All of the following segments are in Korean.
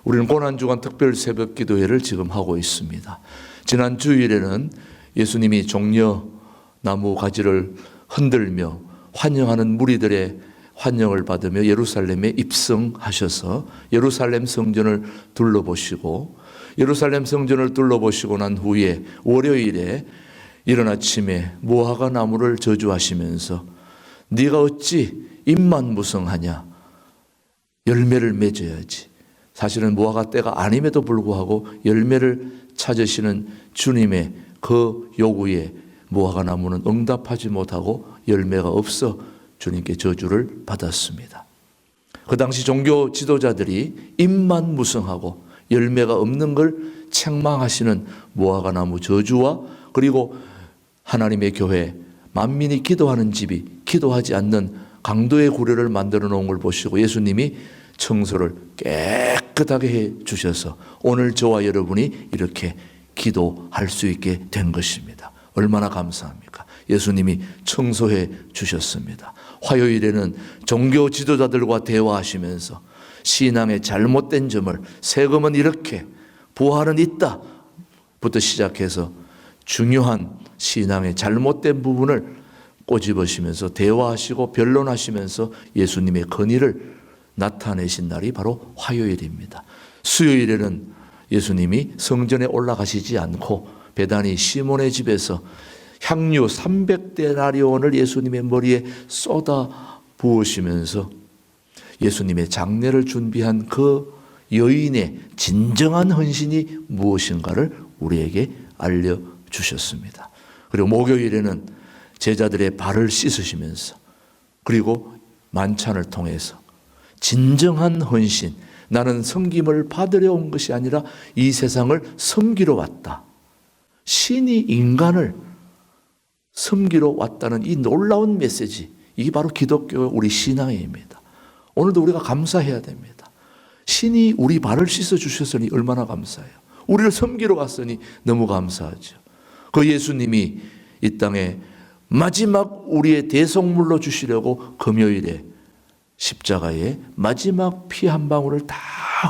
우리는 고난주간 특별 새벽 기도회를 지금 하고 있습니다. 지난 주일에는 예수님이 종려나무 가지를 흔들며 환영하는 무리들의 환영을 받으며 예루살렘에 입성하셔서 예루살렘 성전을 둘러보시고, 예루살렘 성전을 둘러보시고 난 후에 월요일에 이른 아침에 무화과 나무를 저주하시면서 네가 어찌 잎만 무성하냐, 열매를 맺어야지. 사실은 무화과 때가 아님에도 불구하고 열매를 찾으시는 주님의 그 요구에 무화과 나무는 응답하지 못하고 열매가 없어 주님께 저주를 받았습니다. 그 당시 종교 지도자들이 잎만 무성하고 열매가 없는 걸 책망하시는 무화과 나무 저주와, 그리고 하나님의 교회 만민이 기도하는 집이 기도하지 않는 강도의 구례를 만들어 놓은 걸 보시고 예수님이 청소를 깨끗하게 해 주셔서 오늘 저와 여러분이 이렇게 기도할 수 있게 된 것입니다. 얼마나 감사합니까? 예수님이 청소해 주셨습니다. 화요일에는 종교 지도자들과 대화하시면서 신앙의 잘못된 점을, 세금은 이렇게, 부활은 있다 부터 시작해서 중요한 신앙의 잘못된 부분을 꼬집으시면서 대화하시고 변론하시면서 예수님의 권위를 나타내신 날이 바로 화요일입니다. 수요일에는 예수님이 성전에 올라가시지 않고 베다니 시몬의 집에서 향유 300데나리온을 예수님의 머리에 쏟아 부으시면서 예수님의 장례를 준비한 그 여인의 진정한 헌신이 무엇인가를 우리에게 알려주셨습니다. 그리고 목요일에는 제자들의 발을 씻으시면서, 그리고 만찬을 통해서 진정한 헌신, 나는 섬김을 받으려 온 것이 아니라 이 세상을 섬기러 왔다, 신이 인간을 섬기러 왔다는 이 놀라운 메시지, 이게 바로 기독교의 우리 신앙입니다. 오늘도 우리가 감사해야 됩니다. 신이 우리 발을 씻어 주셨으니 얼마나 감사해요. 우리를 섬기러 갔으니 너무 감사하죠. 그 예수님이 이 땅에 마지막 우리의 대속물로 주시려고 금요일에 십자가에 마지막 피 한 방울을 다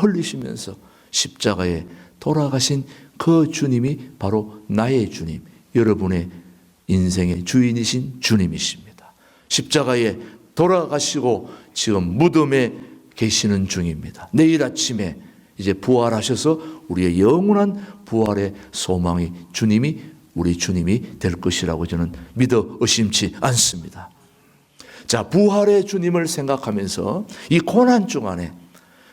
흘리시면서 십자가에 돌아가신 그 주님이 바로 나의 주님, 여러분의 인생의 주인이신 주님이십니다. 십자가에 돌아가시고 지금 무덤에 계시는 중입니다. 내일 아침에 이제 부활하셔서 우리의 영원한 부활의 소망이 주님이, 우리 주님이 될 것이라고 저는 믿어 의심치 않습니다. 자, 부활의 주님을 생각하면서 이 고난 중간에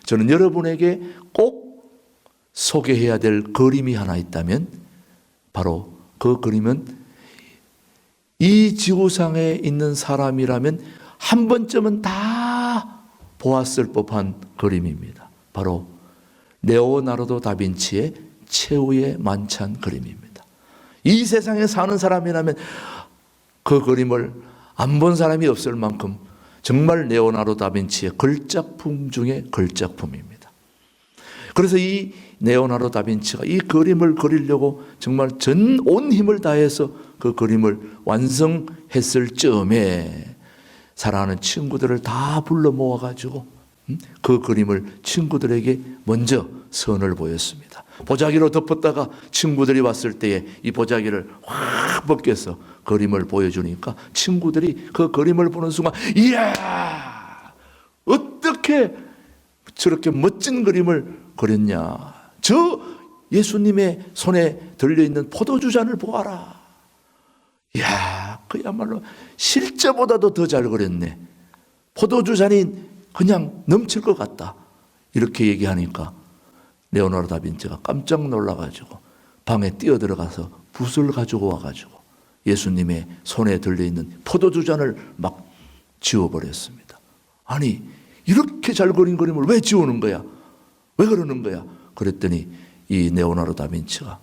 저는 여러분에게 꼭 소개해야 될 그림이 하나 있다면 바로 그 그림은 이 지구상에 있는 사람이라면 한 번쯤은 다 보았을 법한 그림입니다. 바로 레오나르도 다빈치의 최후의 만찬 그림입니다. 이 세상에 사는 사람이라면 그 그림을 안 본 사람이 없을 만큼 정말 레오나르도 다빈치의 걸작품 중에 걸작품입니다. 그래서 이 레오나르도 다빈치가 이 그림을 그리려고 정말 온 힘을 다해서 그 그림을 완성했을 즈음에 사랑하는 친구들을 다 불러 모아가지고 그 그림을 친구들에게 먼저 선을 보였습니다. 보자기로 덮었다가 친구들이 왔을 때에 이 보자기를 확 벗겨서 그림을 보여주니까 친구들이 그 그림을 보는 순간, 이야, 어떻게 저렇게 멋진 그림을 그렸냐, 저 예수님의 손에 들려있는 포도주 잔을 보아라, 이야, 그야말로 실제보다도 더 잘 그렸네, 포도주 잔이 그냥 넘칠 것 같다, 이렇게 얘기하니까 레오나르도 다빈치가 깜짝 놀라가지고 방에 뛰어들어가서 붓을 가지고 와가지고 예수님의 손에 들려있는 포도주 잔을 막 지워버렸습니다. 아니, 이렇게 잘 그린 그림을 왜 지우는 거야? 왜 그러는 거야? 그랬더니 이 레오나르도 다빈치가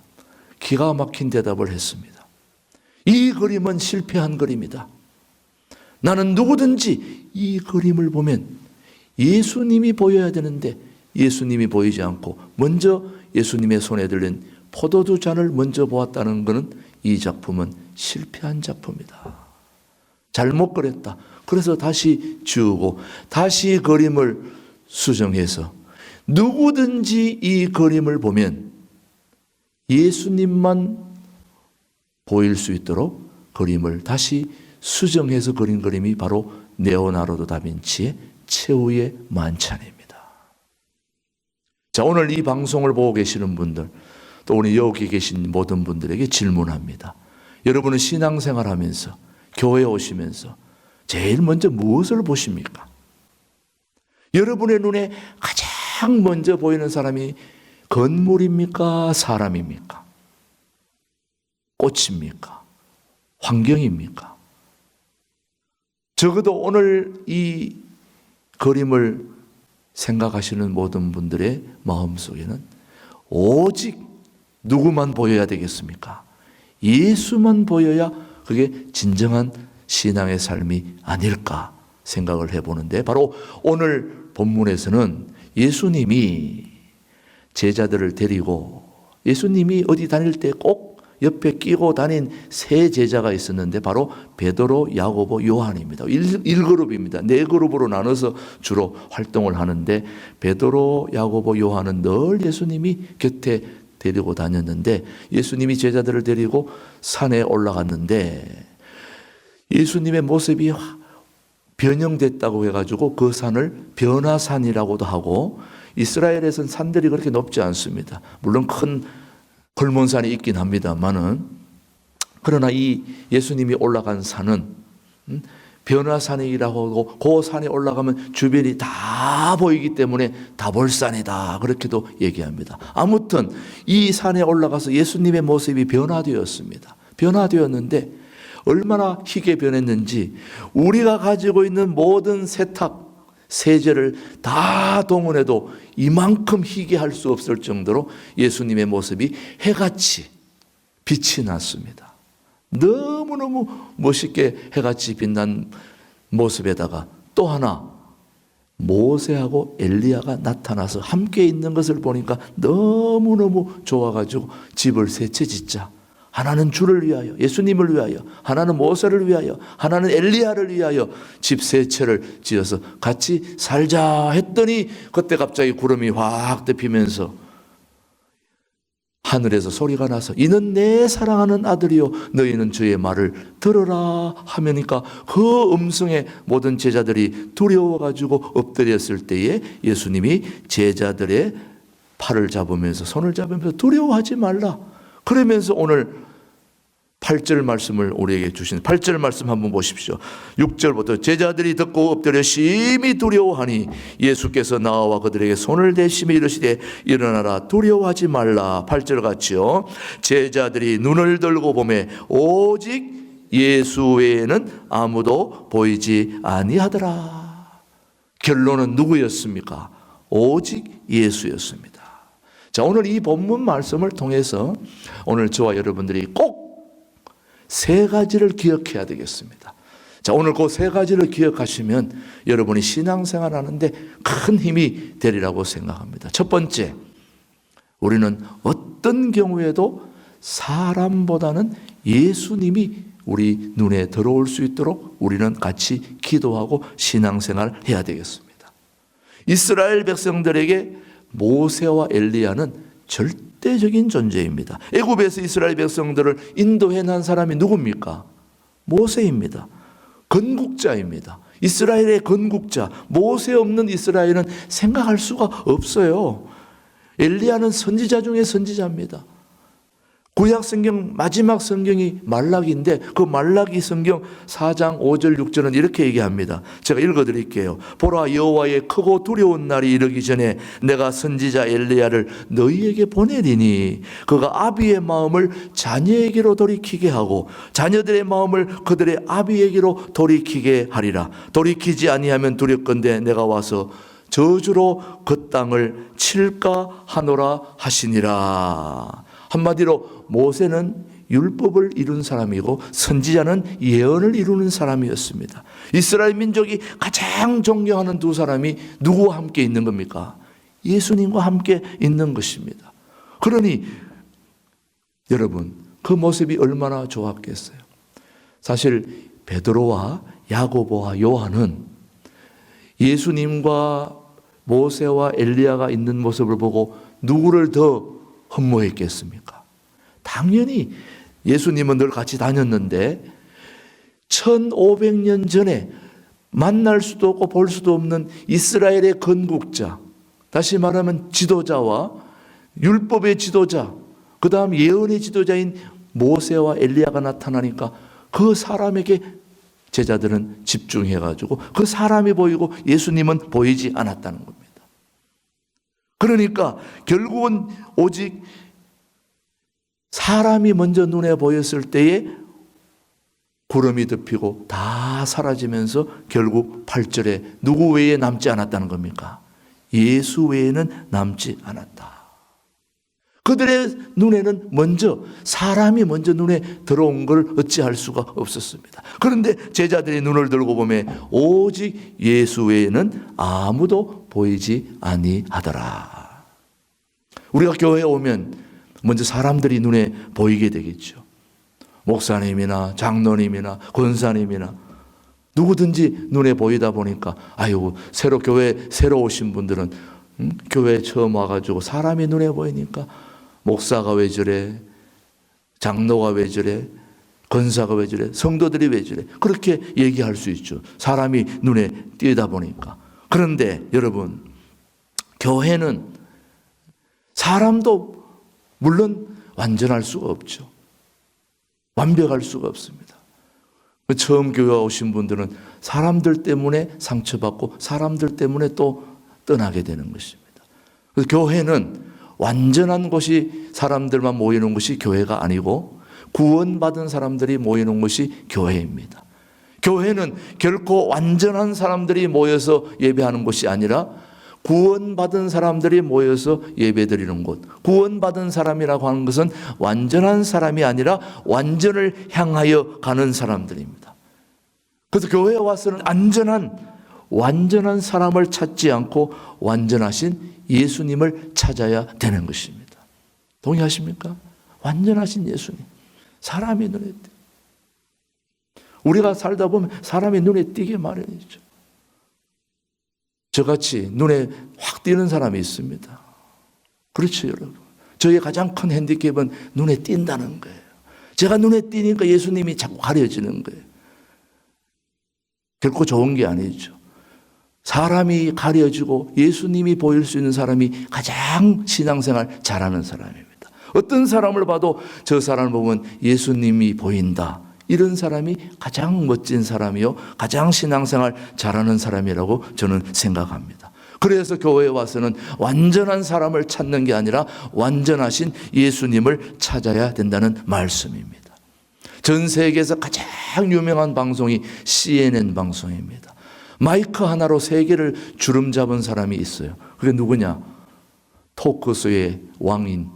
기가 막힌 대답을 했습니다. 이 그림은 실패한 그림이다. 나는 누구든지 이 그림을 보면 예수님이 보여야 되는데 예수님이 보이지 않고 먼저 예수님의 손에 들린 포도주 잔을 먼저 보았다는 것은 이 작품은 실패한 작품이다. 잘못 그렸다. 그래서 다시 지우고 다시 그림을 수정해서 누구든지 이 그림을 보면 예수님만 보일 수 있도록 그림을 다시 수정해서 그린 그림이 바로 레오나르도 다빈치의 최후의 만찬입니다. 자, 오늘 이 방송을 보고 계시는 분들, 또 오늘 여기 계신 모든 분들에게 질문합니다. 여러분은 신앙생활 하면서, 교회에 오시면서 제일 먼저 무엇을 보십니까? 여러분의 눈에 가장 먼저 보이는 사람이 건물입니까? 사람입니까? 꽃입니까? 환경입니까? 적어도 오늘 이 그림을 생각하시는 모든 분들의 마음속에는 오직 누구만 보여야 되겠습니까? 예수만 보여야 그게 진정한 신앙의 삶이 아닐까 생각을 해보는데, 바로 오늘 본문에서는 예수님이 제자들을 데리고, 예수님이 어디 다닐 때 꼭 옆에 끼고 다닌 세 제자가 있었는데 바로 베드로, 야고보, 요한입니다. 1그룹입니다. 4그룹으로 나눠서 주로 활동을 하는데, 베드로, 야고보, 요한은 늘 예수님이 곁에 데리고 다녔는데, 예수님이 제자들을 데리고 산에 올라갔는데 예수님의 모습이 변형됐다고 해가지고 그 산을 변화산이라고도 하고, 이스라엘에서는 산들이 그렇게 높지 않습니다. 물론 큰 걸몬산이 있긴 합니다만은, 그러나 이 예수님이 올라간 산은 변화산이라고 하고, 그 산에 올라가면 주변이 다 보이기 때문에 다볼산이다 그렇게도 얘기합니다. 아무튼 이 산에 올라가서 예수님의 모습이 변화되었습니다. 변화되었는데 얼마나 희게 변했는지, 우리가 가지고 있는 모든 세탁, 세제를 다 동원해도 이만큼 희게 할 수 없을 정도로 예수님의 모습이 해같이 빛이 났습니다. 너무너무 멋있게 해같이 빛난 모습에다가 또 하나, 모세하고 엘리야가 나타나서 함께 있는 것을 보니까 너무너무 좋아가지고 집을 세 채 짓자. 하나는 주를 위하여, 예수님을 위하여, 하나는 모세를 위하여, 하나는 엘리야를 위하여 집 세 채를 지어서 같이 살자 했더니, 그때 갑자기 구름이 확 덮이면서 하늘에서 소리가 나서 이는 내 사랑하는 아들이요 너희는 주의 말을 들으라 하면니까, 그 음성에 모든 제자들이 두려워가지고 엎드렸을 때에 예수님이 제자들의 팔을 잡으면서, 손을 잡으면서 두려워하지 말라 그러면서 오늘 8절 말씀을 우리에게 주신 8절 말씀 한번 보십시오. 6절부터 제자들이 듣고 엎드려 심히 두려워하니 예수께서 나와 그들에게 손을 대시며 이르시되 일어나라 두려워하지 말라. 8절 같이요. 제자들이 눈을 들고 보매 오직 예수 외에는 아무도 보이지 아니하더라. 결론은 누구였습니까? 오직 예수였습니다. 자, 오늘 이 본문 말씀을 통해서 오늘 저와 여러분들이 꼭 세 가지를 기억해야 되겠습니다. 자, 오늘 그 세 가지를 기억하시면 여러분이 신앙생활 하는데 큰 힘이 되리라고 생각합니다. 첫 번째, 우리는 어떤 경우에도 사람보다는 예수님이 우리 눈에 들어올 수 있도록 우리는 같이 기도하고 신앙생활 해야 되겠습니다. 이스라엘 백성들에게 모세와 엘리야는 절대적인 존재입니다. 애굽에서 이스라엘 백성들을 인도해 난 사람이 누굽니까? 모세입니다. 건국자입니다. 이스라엘의 건국자. 모세 없는 이스라엘은 생각할 수가 없어요. 엘리야는 선지자 중에 선지자입니다. 구약 성경 마지막 성경이 말라기인데, 그 말라기 성경 4장 5절 6절은 이렇게 얘기합니다. 제가 읽어드릴게요. 보라, 여호와의 크고 두려운 날이 이르기 전에 내가 선지자 엘리야를 너희에게 보내리니 그가 아비의 마음을 자녀에게로 돌이키게 하고 자녀들의 마음을 그들의 아비에게로 돌이키게 하리라. 돌이키지 아니하면 두렵건대 내가 와서 저주로 그 땅을 칠까 하노라 하시니라. 한마디로 모세는 율법을 이룬 사람이고 선지자는 예언을 이루는 사람이었습니다. 이스라엘 민족이 가장 존경하는 두 사람이 누구와 함께 있는 겁니까? 예수님과 함께 있는 것입니다. 그러니 여러분, 그 모습이 얼마나 좋았겠어요. 사실 베드로와 야고보와 요한은 예수님과 모세와 엘리야가 있는 모습을 보고 누구를 더 흠모했겠습니까? 당연히 예수님은 늘 같이 다녔는데 1500년 전에 만날 수도 없고 볼 수도 없는 이스라엘의 건국자, 다시 말하면 지도자와 율법의 지도자, 그 다음 예언의 지도자인 모세와 엘리야가 나타나니까 그 사람에게 제자들은 집중해가지고 그 사람이 보이고 예수님은 보이지 않았다는 겁니다. 그러니까 결국은 오직 사람이 먼저 눈에 보였을 때에 구름이 덮이고 다 사라지면서 결국 8절에 누구 외에 남지 않았다는 겁니까? 예수 외에는 남지 않았다. 그들의 눈에는 먼저 사람이 먼저 눈에 들어온 걸 어찌할 수가 없었습니다. 그런데 제자들이 눈을 들고 보면 오직 예수 외에는 아무도 보이지 아니하더라. 우리가 교회에 오면 먼저 사람들이 눈에 보이게 되겠죠. 목사님이나 장로님이나 권사님이나 누구든지 눈에 보이다 보니까 교회 새로 오신 분들은 교회에 처음 와가지고 사람이 눈에 보이니까 목사가 왜 저래, 장로가 왜 저래, 권사가 왜 저래, 성도들이 왜 저래, 그렇게 얘기할 수 있죠. 사람이 눈에 띄다 보니까. 그런데 여러분, 교회는 사람도 물론 완전할 수가 없죠. 완벽할 수가 없습니다. 처음 교회 오신 분들은 사람들 때문에 상처받고 사람들 때문에 또 떠나게 되는 것입니다. 그래서 교회는 완전한 곳이 사람들만 모이는 것이 교회가 아니고 구원받은 사람들이 모이는 것이 교회입니다. 교회는 결코 완전한 사람들이 모여서 예배하는 것이 아니라 구원받은 사람들이 모여서 예배드리는 곳. 구원받은 사람이라고 하는 것은 완전한 사람이 아니라 완전을 향하여 가는 사람들입니다. 그래서 교회에 와서는 완전한 사람을 찾지 않고 완전하신 예수님을 찾아야 되는 것입니다. 동의하십니까? 완전하신 예수님. 사람이 눈에 띄. 우리가 살다 보면 사람이 눈에 띄게 마련이죠. 저같이 눈에 확 띄는 사람이 있습니다. 그렇죠, 여러분. 저의 가장 큰 핸디캡은 눈에 띈다는 거예요. 제가 눈에 띄니까 예수님이 자꾸 가려지는 거예요. 결코 좋은 게 아니죠. 사람이 가려지고 예수님이 보일 수 있는 사람이 가장 신앙생활 잘하는 사람입니다. 어떤 사람을 봐도 저 사람을 보면 예수님이 보인다. 이런 사람이 가장 멋진 사람이요, 가장 신앙생활 잘하는 사람이라고 저는 생각합니다. 그래서 교회에 와서는 완전한 사람을 찾는 게 아니라 완전하신 예수님을 찾아야 된다는 말씀입니다. 전 세계에서 가장 유명한 방송이 CNN 방송입니다. 마이크 하나로 세계를 주름 잡은 사람이 있어요. 그게 누구냐? 토크쇼의 왕인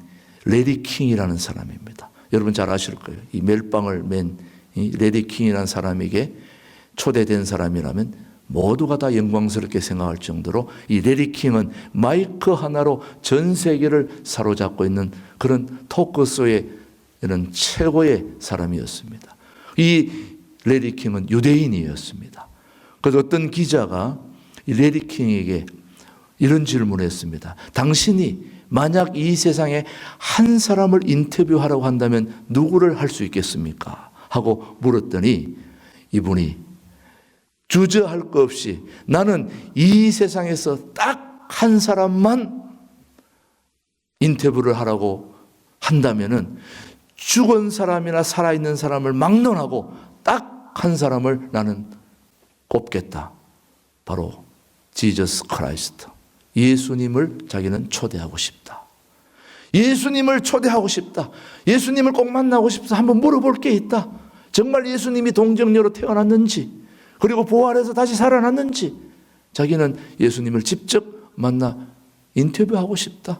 레리 킹이라는 사람입니다. 여러분 잘 아실 거예요. 이 멜빵을 맨 이 레리 킹이라는 사람에게 초대된 사람이라면 모두가 다 영광스럽게 생각할 정도로 이 레리 킹은 마이크 하나로 전 세계를 사로잡고 있는 그런 토크쇼의 이런 최고의 사람이었습니다. 이 레리 킹은 유대인이었습니다. 그래서 어떤 기자가 이 레리 킹에게 이런 질문을 했습니다. 당신이 만약 이 세상에 한 사람을 인터뷰하라고 한다면 누구를 할 수 있겠습니까? 하고 물었더니 이분이 주저할 것 없이 나는 이 세상에서 딱 한 사람만 인터뷰를 하라고 한다면은 죽은 사람이나 살아있는 사람을 막론하고 딱 한 사람을 나는 꼽겠다. 바로 지저스 크라이스트. 예수님을 자기는 초대하고 싶다. 예수님을 초대하고 싶다. 예수님을 꼭 만나고 싶다. 한번 물어볼 게 있다. 정말 예수님이 동정녀로 태어났는지, 그리고 부활해서 다시 살아났는지, 자기는 예수님을 직접 만나 인터뷰하고 싶다.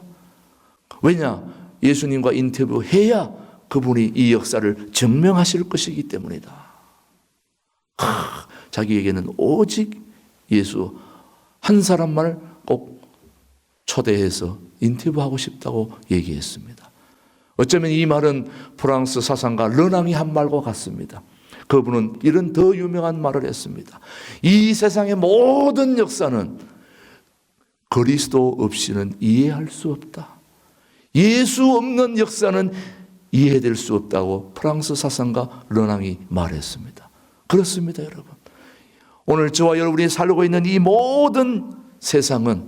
왜냐? 예수님과 인터뷰해야 그분이 이 역사를 증명하실 것이기 때문이다. 자기에게는 오직 예수 한 사람만을 꼭 초대해서 인터뷰하고 싶다고 얘기했습니다. 어쩌면 이 말은 프랑스 사상가 르낭이 한 말과 같습니다. 그분은 이런 더 유명한 말을 했습니다. 이 세상의 모든 역사는 그리스도 없이는 이해할 수 없다. 예수 없는 역사는 이해될 수 없다고 프랑스 사상가 르낭이 말했습니다. 그렇습니다, 여러분. 오늘 저와 여러분이 살고 있는 이 모든 세상은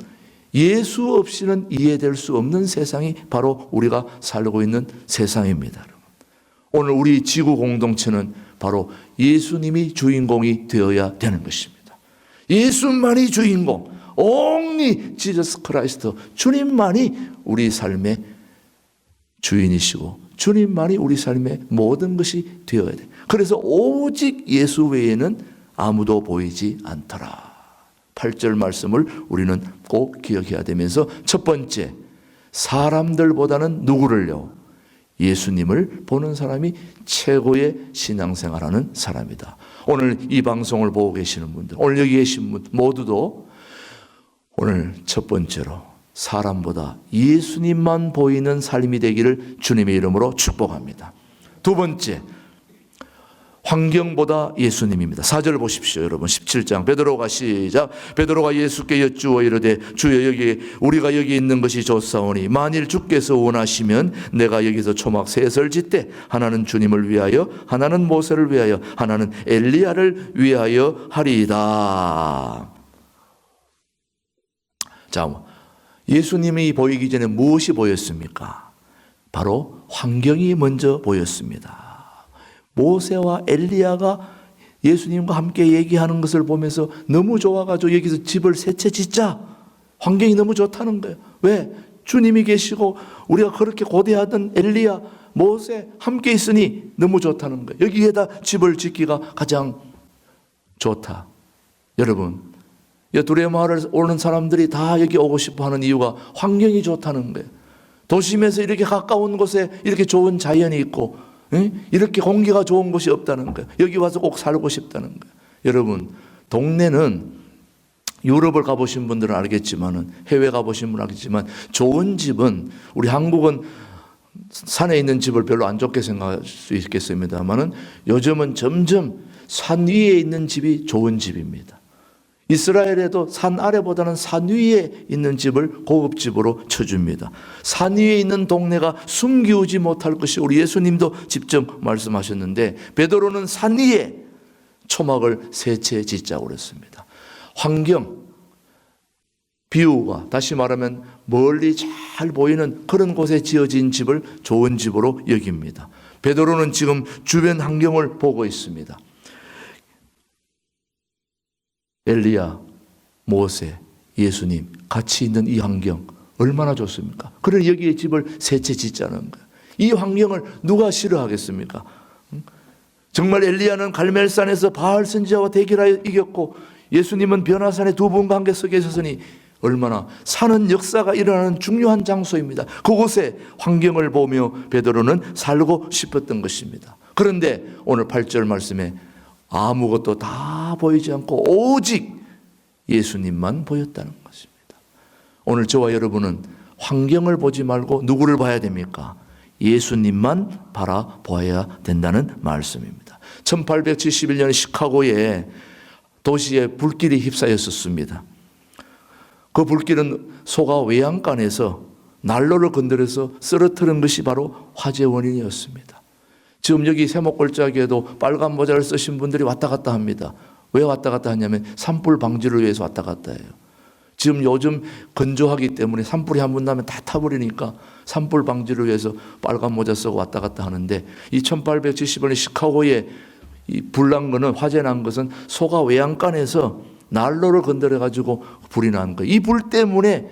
예수 없이는 이해될 수 없는 세상이 바로 우리가 살고 있는 세상입니다. 오늘 우리 지구 공동체는 바로 예수님이 주인공이 되어야 되는 것입니다. 예수만이 주인공, only Jesus Christ, 주님만이 우리 삶의 주인이시고 주님만이 우리 삶의 모든 것이 되어야 돼. 그래서 오직 예수 외에는 아무도 보이지 않더라. 8절 말씀을 우리는 꼭 기억해야 되면서 첫 번째, 사람들보다는 누구를요? 예수님을 보는 사람이 최고의 신앙생활하는 사람이다. 오늘 이 방송을 보고 계시는 분들, 오늘 여기 계신 분 모두도 오늘 첫 번째로 사람보다 예수님만 보이는 삶이 되기를 주님의 이름으로 축복합니다. 두 번째, 환경보다 예수님입니다. 4절 보십시오, 여러분. 17장 베드로가 시작. 베드로가 예수께 여쭈어 이르되 주여, 우리가 여기 있는 것이 좋사오니 만일 주께서 원하시면 내가 여기서 초막 셋을 짓되 하나는 주님을 위하여, 하나는 모세를 위하여, 하나는 엘리야를 위하여 하리이다. 자, 예수님이 보이기 전에 무엇이 보였습니까? 바로 환경이 먼저 보였습니다. 모세와 엘리야가 예수님과 함께 얘기하는 것을 보면서 너무 좋아가지고 여기서 집을 세 채 짓자. 환경이 너무 좋다는 거예요. 왜? 주님이 계시고 우리가 그렇게 고대하던 엘리야, 모세 함께 있으니 너무 좋다는 거예요. 여기에다 집을 짓기가 가장 좋다. 여러분, 두레마을을 오는 사람들이 다 여기 오고 싶어 하는 이유가 환경이 좋다는 거예요. 도심에서 이렇게 가까운 곳에 이렇게 좋은 자연이 있고 이렇게 공기가 좋은 곳이 없다는 거예요. 여기 와서 꼭 살고 싶다는 거예요. 여러분, 동네는 유럽을 가보신 분들은 알겠지만, 해외 가보신 분은 알겠지만, 좋은 집은, 우리 한국은 산에 있는 집을 별로 안 좋게 생각할 수 있겠습니다만은 요즘은 점점 산 위에 있는 집이 좋은 집입니다. 이스라엘에도 산 아래보다는 산 위에 있는 집을 고급집으로 쳐줍니다. 산 위에 있는 동네가 숨기우지 못할 것이 우리 예수님도 직접 말씀하셨는데, 베드로는 산 위에 초막을 세 채 짓자고 그랬습니다. 환경, 비유가, 다시 말하면 멀리 잘 보이는 그런 곳에 지어진 집을 좋은 집으로 여깁니다. 베드로는 지금 주변 환경을 보고 있습니다. 엘리야, 모세, 예수님 같이 있는 이 환경 얼마나 좋습니까? 그래 여기에 집을 세 채 짓자는 거예요. 이 환경을 누가 싫어하겠습니까? 정말 엘리야는 갈멜산에서 바알 선지자와 대결하여 이겼고 예수님은 변화산에 두 분과 함께 서 계셨으니 얼마나 사는 역사가 일어나는 중요한 장소입니다. 그곳에 환경을 보며 베드로는 살고 싶었던 것입니다. 그런데 오늘 8절 말씀에 아무것도 다 보이지 않고 오직 예수님만 보였다는 것입니다. 오늘 저와 여러분은 환경을 보지 말고 누구를 봐야 됩니까? 예수님만 바라보아야 된다는 말씀입니다. 1871년 시카고에 도시에 불길이 휩싸였었습니다. 그 불길은 소가 외양간에서 난로를 건드려서 쓰러뜨린 것이 바로 화재 원인이었습니다. 지금 여기 세목골짜기에도 빨간 모자를 쓰신 분들이 왔다 갔다 합니다. 왜 왔다 갔다 하냐면 산불 방지를 위해서 왔다 갔다 해요. 지금 요즘 건조하기 때문에 산불이 한 번 나면 다 타버리니까 산불 방지를 위해서 빨간 모자 쓰고 왔다 갔다 하는데, 이 1870년에 시카고에 이 불난 거는, 화재 난 것은 소가 외양간에서 난로를 건드려 가지고 불이 난 거예요. 이 불 때문에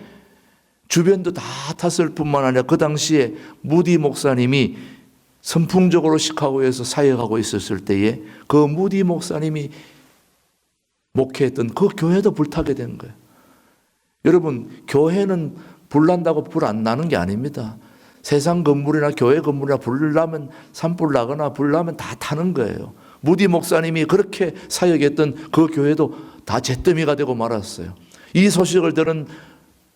주변도 다 탔을 뿐만 아니라 그 당시에 무디 목사님이 선풍적으로 시카고에서 사역하고 있었을 때에 그 무디 목사님이 목회했던 그 교회도 불타게 된 거예요. 여러분, 교회는 불난다고 불 안 나는 게 아닙니다. 세상 건물이나 교회 건물이나 불 나면, 산불 나거나 불 나면 다 타는 거예요. 무디 목사님이 그렇게 사역했던 그 교회도 다 잿더미가 되고 말았어요. 이 소식을 들은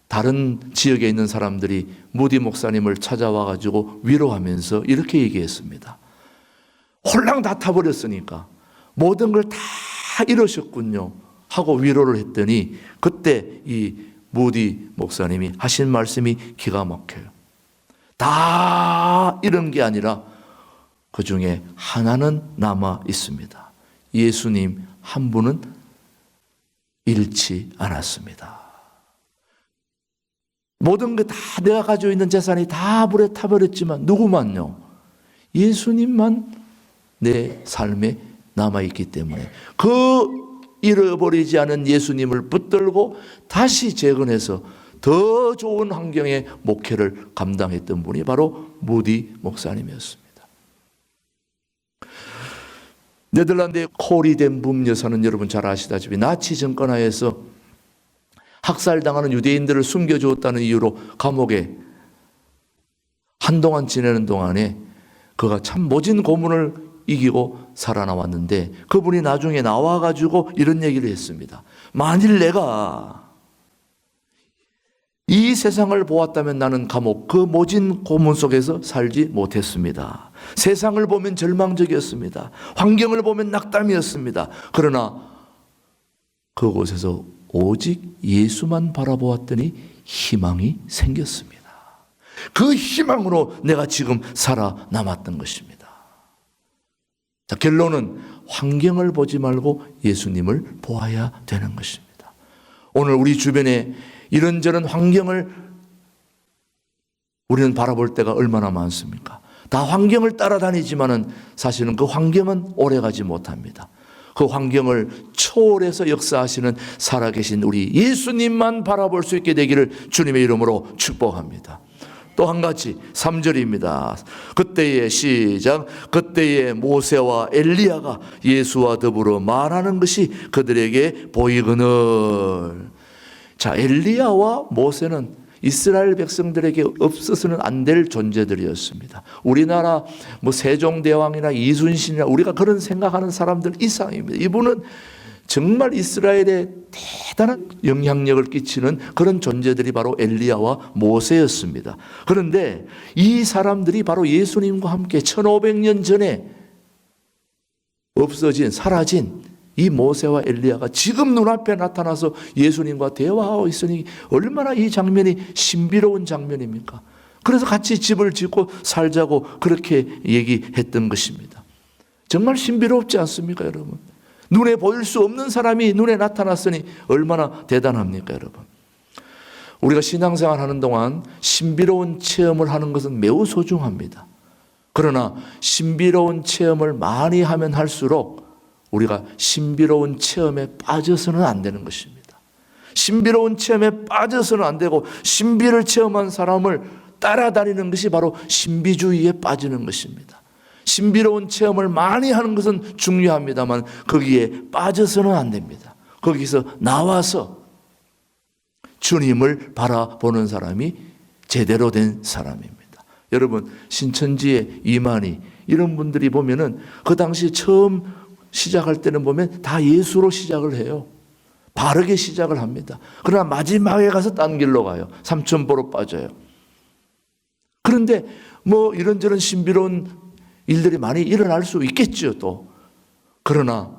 다른 지역에 있는 사람들이 무디 목사님을 찾아와 가지고 위로하면서 이렇게 얘기했습니다. 홀랑 다 타버렸으니까 모든 걸 다 잃으셨군요 하고 위로를 했더니, 그때 이 무디 목사님이 하신 말씀이 기가 막혀요. 다 이런 게 아니라 그 중에 하나는 남아 있습니다. 예수님 한 분은 잃지 않았습니다. 모든 게 다 내가 가지고 있는 재산이 다 불에 타버렸지만 누구만요? 예수님만 내 삶에 남아있기 때문에 그 잃어버리지 않은 예수님을 붙들고 다시 재건해서 더 좋은 환경의 목회를 감당했던 분이 바로 무디 목사님이었습니다. 네덜란드의 코리 덴 붐 여사는 여러분 잘 아시다시피 나치 정권하에서 학살당하는 유대인들을 숨겨주었다는 이유로 감옥에 한동안 지내는 동안에 그가 참 모진 고문을 이기고 살아나왔는데 그분이 나중에 나와가지고 이런 얘기를 했습니다. 만일 내가 이 세상을 보았다면 나는 감옥 그 모진 고문 속에서 살지 못했습니다. 세상을 보면 절망적이었습니다. 환경을 보면 낙담이었습니다. 그러나 그곳에서 오직 예수만 바라보았더니 희망이 생겼습니다. 그 희망으로 내가 지금 살아남았던 것입니다. 자, 결론은 환경을 보지 말고 예수님을 보아야 되는 것입니다. 오늘 우리 주변에 이런저런 환경을 우리는 바라볼 때가 얼마나 많습니까? 다 환경을 따라다니지만은 사실은 그 환경은 오래가지 못합니다. 그 환경을 초월해서 역사하시는 살아계신 우리 예수님만 바라볼 수 있게 되기를 주님의 이름으로 축복합니다. 또 한 가지 3절입니다. 그때의 시작. 그때의 모세와 엘리야가 예수와 더불어 말하는 것이 그들에게 보이거늘. 자, 엘리야와 모세는 이스라엘 백성들에게 없어서는 안 될 존재들이었습니다. 우리나라 세종대왕이나 이순신이나 우리가 그런 생각하는 사람들 이상입니다. 이분은 정말 이스라엘에 대단한 영향력을 끼치는 그런 존재들이 바로 엘리야와 모세였습니다. 그런데 이 사람들이 바로 예수님과 함께 1500년 전에 사라진 이 모세와 엘리야가 지금 눈앞에 나타나서 예수님과 대화하고 있으니 얼마나 이 장면이 신비로운 장면입니까? 그래서 같이 집을 짓고 살자고 그렇게 얘기했던 것입니다. 정말 신비롭지 않습니까, 여러분? 눈에 보일 수 없는 사람이 눈에 나타났으니 얼마나 대단합니까, 여러분? 우리가 신앙생활 하는 동안 신비로운 체험을 하는 것은 매우 소중합니다. 그러나 신비로운 체험을 많이 하면 할수록 우리가 신비로운 체험에 빠져서는 안 되는 것입니다. 신비로운 체험에 빠져서는 안 되고 신비를 체험한 사람을 따라다니는 것이 바로 신비주의에 빠지는 것입니다. 신비로운 체험을 많이 하는 것은 중요합니다만 거기에 빠져서는 안 됩니다. 거기서 나와서 주님을 바라보는 사람이 제대로 된 사람입니다. 여러분, 신천지의 이만희 이런 분들이 보면은 그 당시 처음 시작할 때는 보면 다 예수로 시작을 해요. 바르게 시작을 합니다. 그러나 마지막에 가서 딴 길로 가요. 삼천포로 빠져요. 그런데 이런저런 신비로운 일들이 많이 일어날 수 있겠죠, 또. 그러나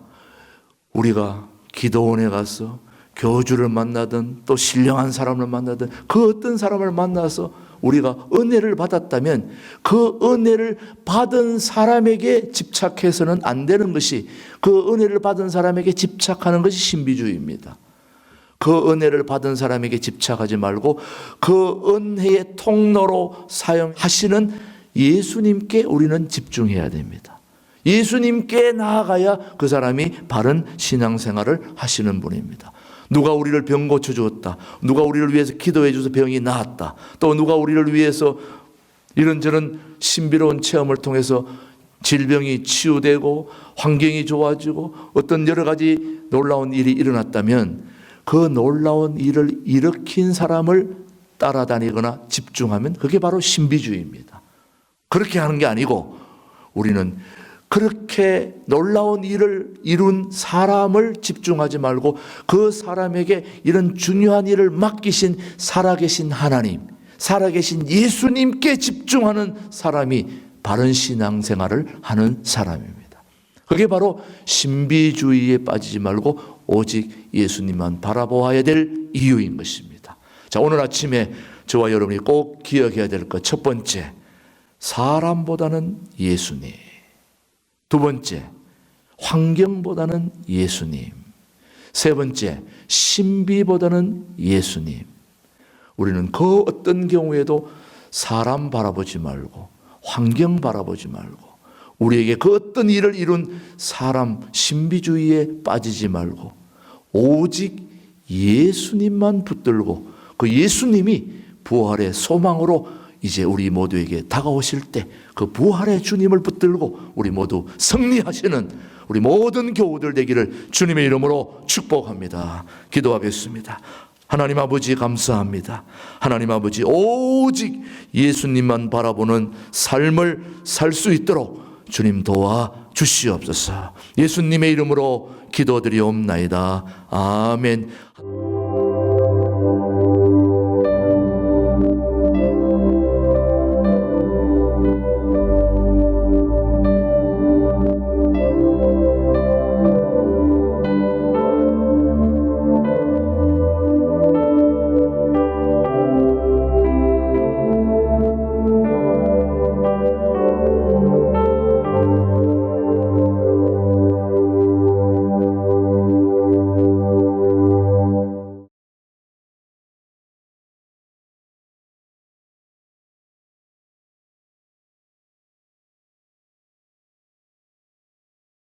우리가 기도원에 가서 교주를 만나든 또 신령한 사람을 만나든 그 어떤 사람을 만나서 우리가 은혜를 받았다면 그 은혜를 받은 사람에게 집착해서는 안 되는 것이, 그 은혜를 받은 사람에게 집착하는 것이 신비주의입니다. 그 은혜를 받은 사람에게 집착하지 말고 그 은혜의 통로로 사용하시는 예수님께 우리는 집중해야 됩니다. 예수님께 나아가야 그 사람이 바른 신앙생활을 하시는 분입니다. 누가 우리를 병 고쳐주었다. 누가 우리를 위해서 기도해 줘서 병이 나았다. 또 누가 우리를 위해서 이런저런 신비로운 체험을 통해서 질병이 치유되고 환경이 좋아지고 어떤 여러 가지 놀라운 일이 일어났다면 그 놀라운 일을 일으킨 사람을 따라다니거나 집중하면 그게 바로 신비주의입니다. 그렇게 하는 게 아니고 우리는 그렇게 놀라운 일을 이룬 사람을 집중하지 말고 그 사람에게 이런 중요한 일을 맡기신 살아계신 하나님, 살아계신 예수님께 집중하는 사람이 바른 신앙생활을 하는 사람입니다. 그게 바로 신비주의에 빠지지 말고 오직 예수님만 바라보아야 될 이유인 것입니다. 자, 오늘 아침에 저와 여러분이 꼭 기억해야 될 것, 첫 번째, 사람보다는 예수님. 두 번째, 환경보다는 예수님. 세 번째, 신비보다는 예수님. 우리는 그 어떤 경우에도 사람 바라보지 말고, 환경 바라보지 말고, 우리에게 그 어떤 일을 이룬 사람 신비주의에 빠지지 말고, 오직 예수님만 붙들고, 그 예수님이 부활의 소망으로 이제 우리 모두에게 다가오실 때 그 부활의 주님을 붙들고 우리 모두 승리하시는 우리 모든 교우들 되기를 주님의 이름으로 축복합니다. 기도하겠습니다. 하나님 아버지 감사합니다. 하나님 아버지, 오직 예수님만 바라보는 삶을 살 수 있도록 주님 도와 주시옵소서. 예수님의 이름으로 기도드리옵나이다. 아멘.